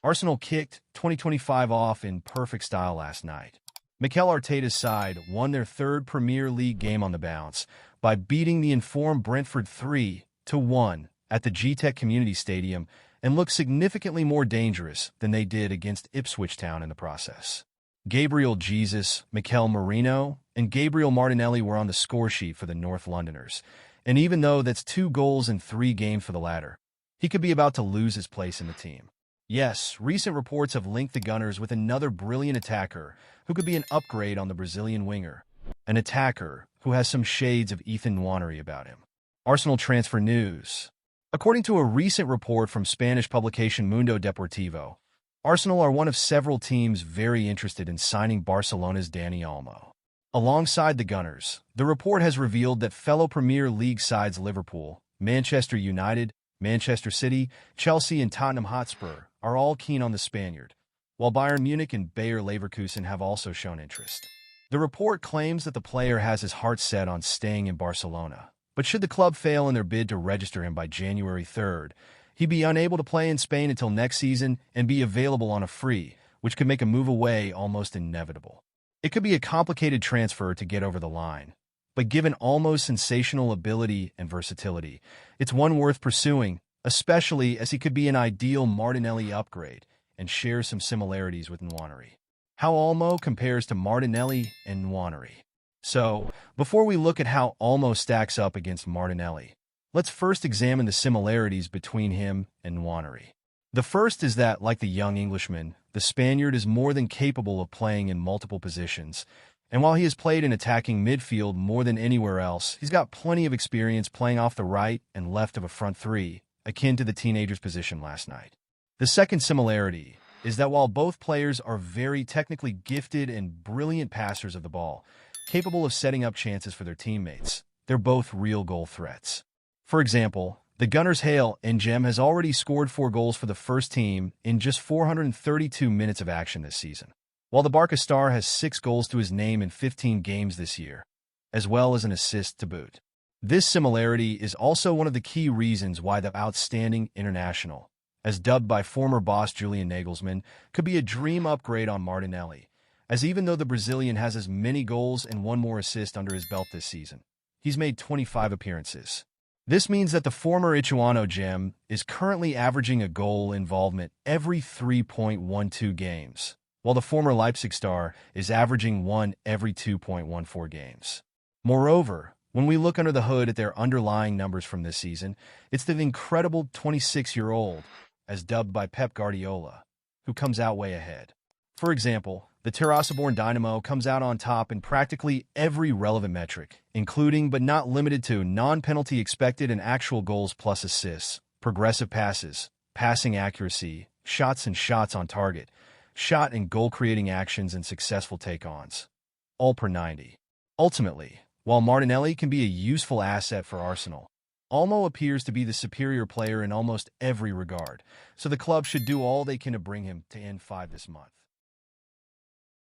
Arsenal kicked 2025 off in perfect style last night. Mikel Arteta's side won their third Premier League game on the bounce by beating the informed Brentford 3-1 at the G-Tech Community Stadium and looked significantly more dangerous than they did against Ipswich Town in the process. Gabriel Jesus, Mikel Merino, and Gabriel Martinelli were on the score sheet for the North Londoners, and even though that's 2 goals in 3 games for the latter, he could be about to lose his place in the team. Yes, recent reports have linked the Gunners with another brilliant attacker who could be an upgrade on the Brazilian winger, an attacker who has some shades of Ethan Nwaneri about him. Arsenal transfer news. According to a recent report from Spanish publication Mundo Deportivo, Arsenal are one of several teams very interested in signing Barcelona's Dani Olmo. Alongside the Gunners, the report has revealed that fellow Premier League sides Liverpool, Manchester United, Manchester City, Chelsea, and Tottenham Hotspur are all keen on the Spaniard, while Bayern Munich and Bayer Leverkusen have also shown interest. The report claims that the player has his heart set on staying in Barcelona, but should the club fail in their bid to register him by January 3rd, he'd be unable to play in Spain until next season and be available on a free, which could make a move away almost inevitable. It could be a complicated transfer to get over the line, but given Olmo's sensational ability and versatility, it's one worth pursuing, especially as he could be an ideal Martinelli upgrade and share some similarities with Nwaneri. How Olmo compares to Martinelli and Nwaneri. So, before we look at how Olmo stacks up against Martinelli, let's first examine the similarities between him and Nwaneri. The first is that, like the young Englishman, the Spaniard is more than capable of playing in multiple positions, and while he has played in attacking midfield more than anywhere else, he's got plenty of experience playing off the right and left of a front three, akin to the teenager's position last night. The second similarity is that while both players are very technically gifted and brilliant passers of the ball, capable of setting up chances for their teammates, they're both real goal threats. For example, the Gunners' Hale N'Jem has already scored 4 goals for the first team in just 432 minutes of action this season, while the Barca star has 6 goals to his name in 15 games this year, as well as an assist to boot. This similarity is also one of the key reasons why the outstanding international, as dubbed by former boss Julian Nagelsmann, could be a dream upgrade on Martinelli, as even though the Brazilian has as many goals and 1 more assist under his belt this season, he's made 25 appearances. This means that the former Ituano gem is currently averaging a goal involvement every 3.12 games, while the former Leipzig star is averaging 1 every 2.14 games. Moreover, when we look under the hood at their underlying numbers from this season, it's the incredible 26-year-old, as dubbed by Pep Guardiola, who comes out way ahead. For example, the Terrassa-born Dynamo comes out on top in practically every relevant metric, including but not limited to non-penalty expected and actual goals plus assists, progressive passes, passing accuracy, shots and shots on target, shot and goal-creating actions and successful take-ons, all per 90. Ultimately, while Martinelli can be a useful asset for Arsenal, Olmo appears to be the superior player in almost every regard, so the club should do all they can to bring him to N5 this month.